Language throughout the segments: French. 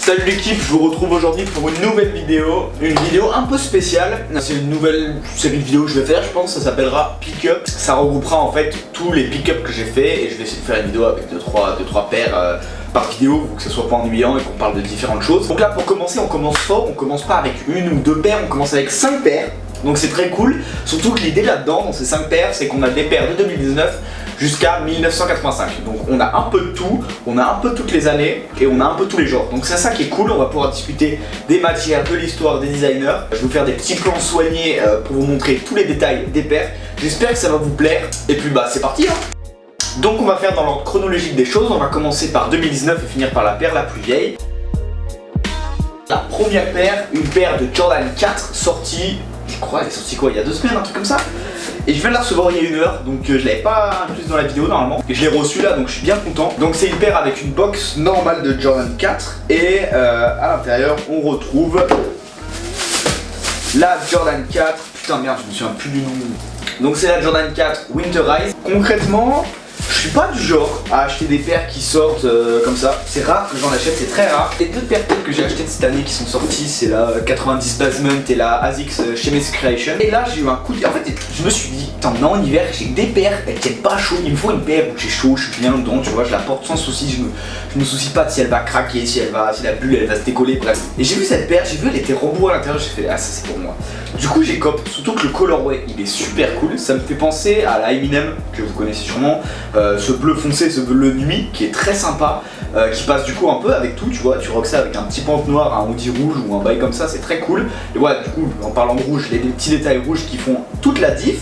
Salut l'équipe, je vous retrouve aujourd'hui pour une nouvelle vidéo. Une vidéo un peu spéciale. C'est une nouvelle série de vidéos que je vais faire, je pense. Ça s'appellera Pick-up. Ça regroupera en fait tous les pick-up que j'ai fait. Et je vais essayer de faire une vidéo avec 2-3 paires par vidéo pour que ce soit pas ennuyant et qu'on parle de différentes choses. Donc là pour commencer, on commence fort. On commence pas avec une ou deux paires, on commence avec 5 paires. Donc c'est très cool. Surtout que l'idée là-dedans, dans ces 5 paires, c'est qu'on a des paires de 2019 jusqu'à 1985. Donc on a un peu de tout, on a un peu toutes les années et on a un peu tous les genres. Donc c'est ça qui est cool, on va pouvoir discuter des matières, de l'histoire, des designers. Je vais vous faire des petits plans soignés pour vous montrer tous les détails des paires. J'espère que ça va vous plaire. Et puis bah c'est parti hein. Donc on va faire dans l'ordre chronologique des choses. On va commencer par 2019 et finir par la paire la plus vieille. La première paire, une paire de Jordan 4 sortie, je crois elle est sortie quoi, il y a 2 semaines, un truc comme ça. Et je viens de la recevoir il y a 1 heure, donc je l'avais pas incluse dans la vidéo normalement. Et je l'ai reçue là, donc je suis bien content. Donc c'est une paire avec une box normale de Jordan 4. Et à l'intérieur, on retrouve la Jordan 4. Putain merde, je me souviens plus du nom. Donc c'est la Jordan 4 Winterize. Concrètement, je suis pas du genre à acheter des paires qui sortent comme ça. C'est rare que j'en achète, c'est très rare. Les 2 paires que j'ai achetées de cette année qui sont sorties, c'est la 90 Basement et la ASICS Chemis Creation. Et là j'ai eu un coup de... En fait je me suis dit, putain non en hiver j'ai des paires, elles tiennent pas chaud. Il me faut une paire où j'ai chaud, je suis bien dedans, tu vois, je la porte sans souci. Je me soucie pas de si elle va craquer, si la bulle elle va se décoller, bref. Et j'ai vu cette paire, j'ai vu elle était rembourrée à l'intérieur, j'ai fait ah ça c'est pour moi. Du coup j'ai cop, surtout que le colorway il est super cool. Ça me fait penser à la Eminem que vous connaissez sûrement. Ce bleu foncé, ce bleu nuit qui est très sympa, qui passe du coup un peu avec tout, tu vois, tu rock ça avec un petit pente noir, un hoodie rouge ou un bail comme ça, c'est très cool. Et voilà, du coup, en parlant de rouge, les petits détails rouges qui font toute la diff.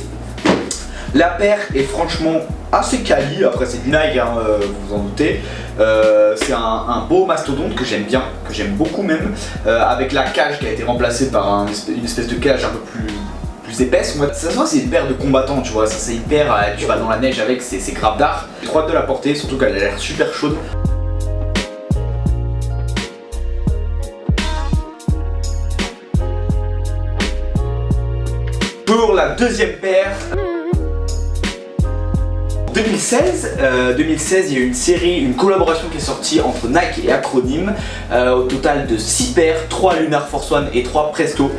La paire est franchement assez quali, après c'est du Nike, hein, vous vous en doutez. C'est un beau mastodonte que j'aime bien, que j'aime beaucoup même, avec la cage qui a été remplacée par une espèce de cage un peu plus épaisse. Moi, ça se voit, c'est une paire de combattants, tu vois, ça c'est une paire, tu vas dans la neige avec, c'est grave d'art. J'ai trop hâte de la porter, surtout qu'elle a l'air super chaude. Pour la deuxième paire, 2016, il y a eu une série, une collaboration qui est sortie entre Nike et Acronym, au total de 6 paires, 3 Lunar Force One et 3 Presto.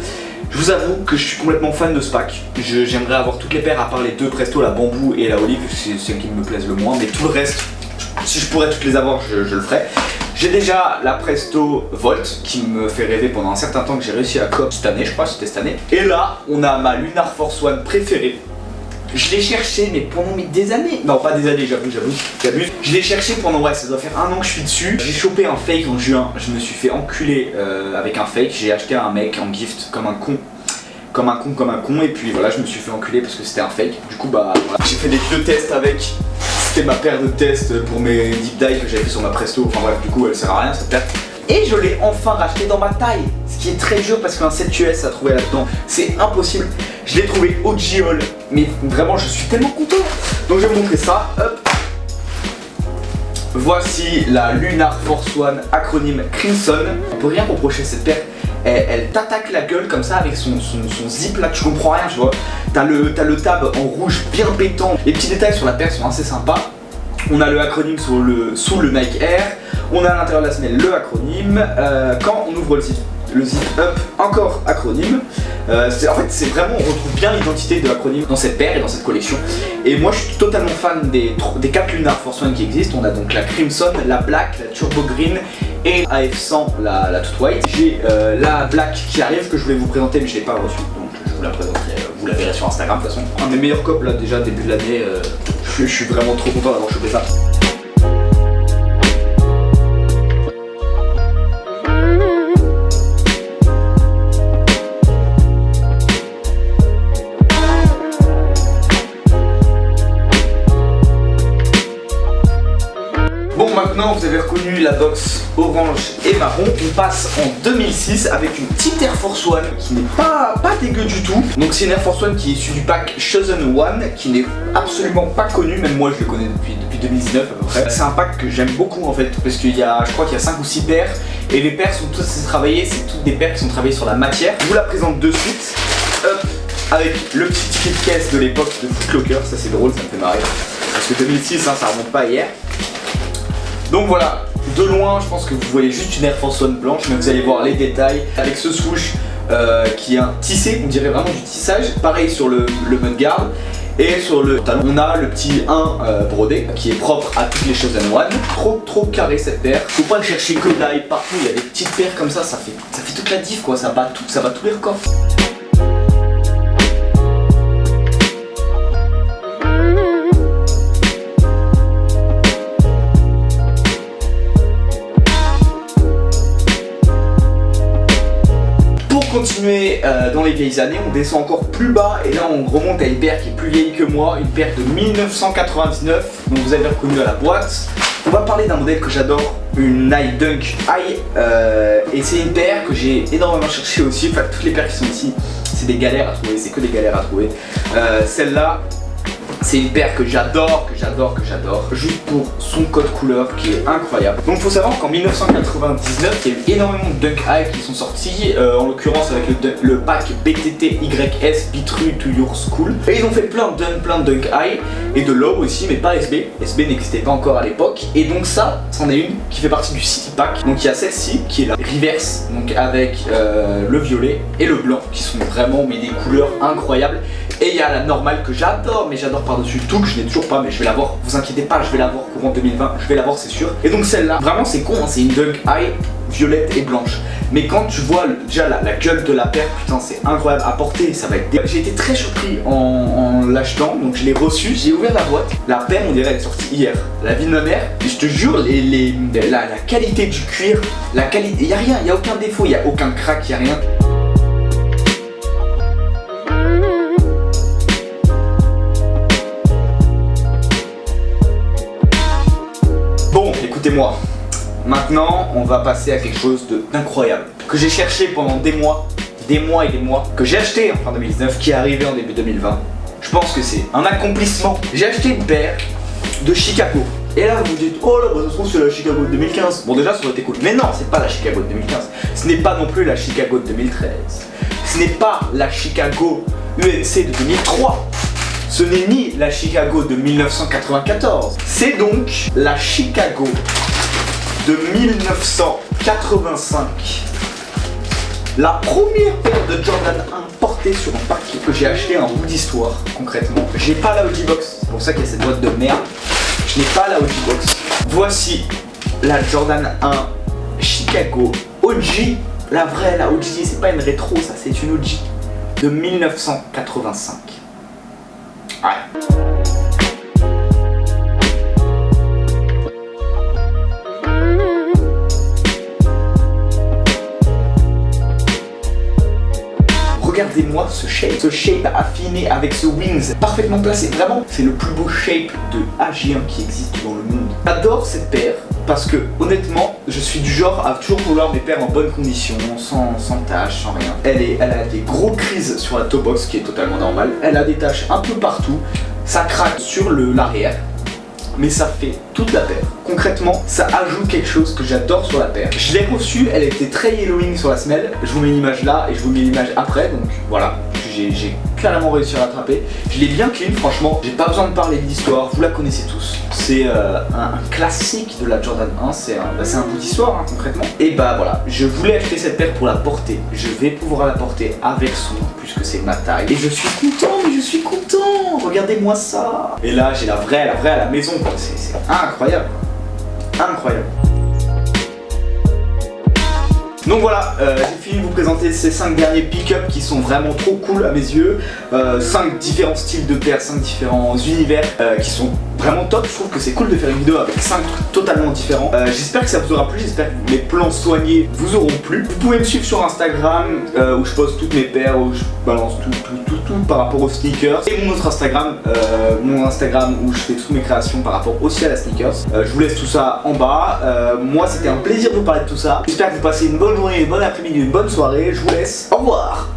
Je vous avoue que je suis complètement fan de ce pack. J'aimerais avoir toutes les paires à part les 2 Presto, la Bambou et la Olive, c'est celles qui me plaisent le moins, mais tout le reste, si je pourrais toutes les avoir, je le ferais. J'ai déjà la Presto Volt qui me fait rêver pendant un certain temps, que j'ai réussi à cop cette année, je crois que c'était cette année. Et là, on a ma Lunar Force One préférée. Je l'ai cherché mais pendant des années, non pas des années, j'abuse. Je l'ai cherché pendant, ouais ça doit faire 1 an que je suis dessus. J'ai chopé un fake en juin, je me suis fait enculer avec un fake. J'ai acheté un mec en gift comme un con. Et puis voilà, je me suis fait enculer parce que c'était un fake. Du coup bah voilà. J'ai fait des 2 tests avec. C'était ma paire de tests pour mes deep dive que j'avais fait sur ma Presto. Enfin bref, du coup elle sert à rien cette paire. Et je l'ai enfin racheté dans ma taille. Ce qui est très dur parce qu'un 7US à trouver là-dedans, c'est impossible. Je l'ai trouvé OG All, mais vraiment je suis tellement content. Donc je vais vous montrer ça. Hop. Voici la Lunar Force One Acronym Crimson. On peut rien reprocher cette paire. Elle t'attaque la gueule comme ça avec son zip là, tu comprends rien, tu vois. T'as le tab en rouge bien pétant. Les petits détails sur la paire sont assez sympas. On a le acronyme sous le Nike Air. On a à l'intérieur de la semelle le acronyme. Quand on ouvre le zip up, encore acronyme. En fait, c'est vraiment, on retrouve bien l'identité de l'acronyme dans cette paire et dans cette collection. Et moi, je suis totalement fan des 4 Lunar Force One qui existent. On a donc la Crimson, la Black, la Turbo Green et AF100, la toute white. J'ai la Black qui arrive que je voulais vous présenter, mais je ne l'ai pas reçue. Donc, je vous la présenterai. Vous la verrez sur Instagram de toute façon. Un des meilleurs copes là, déjà début de l'année. Je suis vraiment trop content d'avoir chopé ça. Bon, maintenant vous avez reconnu la box orange et marron. On passe en 2006 avec une petite Air Force One qui n'est pas dégueu du tout. Donc c'est une Air Force One qui est issue du pack Chosen One, qui n'est absolument pas connu, même moi je le connais depuis 2019 à peu près. C'est un pack que j'aime beaucoup en fait, parce qu'il y a, je crois qu'il y a 5 ou 6 paires, et les paires sont toutes travaillées, c'est toutes des paires qui sont travaillées sur la matière. Je vous la présente de suite. Hop, avec le petit ticket de caisse de l'époque de Foot Locker, ça c'est drôle, ça me fait marrer. Parce que 2006, hein, ça remonte pas hier. Donc voilà, de loin, je pense que vous voyez juste une Air Force One blanche, mais vous allez voir les détails avec ce swoosh qui est un tissé, on dirait vraiment du tissage. Pareil sur le mudguard. Et sur le talon, on a le petit 1 brodé qui est propre à toutes les Chosen One. Trop carré cette paire. Faut pas le chercher que d'ail partout. Il y a des petites paires comme ça fait toute la diff quoi. Ça bat tous les records. Continuer dans les vieilles années, on descend encore plus bas et là on remonte à une paire qui est plus vieille que moi, une paire de 1999, donc vous avez reconnu à la boîte. On va parler d'un modèle que j'adore, une Nike Dunk High, et c'est une paire que j'ai énormément cherché aussi. Enfin, toutes les paires qui sont ici, c'est des galères à trouver, c'est que des galères à trouver. Celle-là, c'est une paire que j'adore, juste pour son code couleur qui est incroyable. Donc il faut savoir qu'en 1999, il y a eu énormément de Dunk High qui sont sortis, en l'occurrence avec le pack BTT YS Be True to Your School. Et ils ont fait plein de Dunk High et de Low aussi, mais pas SB. SB n'existait pas encore à l'époque. Et donc ça, c'en est une qui fait partie du City Pack. Donc il y a celle-ci qui est la Reverse, donc avec le violet et le blanc qui sont vraiment des couleurs incroyables. Et il y a la normale que j'adore, mais j'adore par-dessus tout, que je n'ai toujours pas, mais je vais l'avoir, vous inquiétez pas, je vais l'avoir courant 2020, je vais l'avoir c'est sûr. Et donc celle-là, vraiment c'est con, hein, c'est une Dunk High violette et blanche. Mais quand tu vois déjà la gueule de la paire, putain c'est incroyable à porter, ça va être... J'ai été très surpris en l'achetant, donc je l'ai reçu, j'ai ouvert la boîte, la paire on dirait elle est sortie hier, la vie de ma mère, et je te jure, la qualité du cuir, la qualité, il n'y a rien, il n'y a aucun défaut, il n'y a aucun crack, il n'y a rien. Bon, écoutez-moi, maintenant on va passer à quelque chose d'incroyable que j'ai cherché pendant des mois et des mois, que j'ai acheté en fin 2019, qui est arrivé en début 2020. Je pense que c'est un accomplissement. J'ai acheté une paire de Chicago. Et là vous vous dites, oh là, bah, ça se trouve c'est la Chicago de 2015. Bon déjà ça aurait été cool, mais non, c'est pas la Chicago de 2015. Ce n'est pas non plus la Chicago de 2013. Ce n'est pas la Chicago UNC de 2003. Ce n'est ni la Chicago de 1994, c'est donc la Chicago de 1985. La première paire de Jordan 1 portée sur un paquet que j'ai acheté en bout d'histoire, concrètement. J'ai pas la OG Box, c'est pour ça qu'il y a cette boîte de merde. Je n'ai pas la OG Box. Voici la Jordan 1 Chicago OG. La vraie, la OG, c'est pas une rétro, ça c'est une OG de 1985. Ouais. Regardez-moi ce shape affiné avec ce wings parfaitement placé. Vraiment, c'est le plus beau shape de AG1 qui existe dans le monde. J'adore cette paire parce que honnêtement, je suis du genre à toujours vouloir mes paires en bonne condition, sans taches, sans rien. Elle a des gros crises sur la toe box qui est totalement normal. Elle a des taches un peu partout. Ça craque sur l'arrière. Mais ça fait toute la paire. Concrètement, ça ajoute quelque chose que j'adore sur la paire. Je l'ai reçue, elle était très yellowing sur la semelle. Je vous mets l'image là et je vous mets l'image après, donc voilà. J'ai clairement réussi à rattraper. Je l'ai bien clean, franchement. J'ai pas besoin de parler de l'histoire, vous la connaissez tous. C'est un classique de la Jordan 1, c'est un bout d'histoire hein, concrètement. Et bah voilà, je voulais acheter cette paire pour la porter. Je vais pouvoir la porter avec soin, puisque c'est ma taille. Et je suis content, mais je suis content. Regardez-moi ça. Et là, j'ai la vraie à la maison, quoi. C'est incroyable, quoi. Incroyable. Donc voilà, j'ai fini de vous présenter ces 5 derniers pick-up qui sont vraiment trop cool à mes yeux. 5 différents styles de paires, 5 différents univers qui sont vraiment top. Je trouve que c'est cool de faire une vidéo avec 5 trucs totalement différents. J'espère que ça vous aura plu, j'espère que mes plans soignés vous auront plu. Vous pouvez me suivre sur Instagram où je poste toutes mes paires, où je balance tout par rapport aux sneakers. Et mon autre Instagram, où je fais toutes mes créations par rapport aussi à la sneakers. Je vous laisse tout ça en bas. Moi c'était un plaisir de vous parler de tout ça. J'espère que vous passez une bonne journée, une bonne après-midi, une bonne soirée. Je vous laisse. Au revoir.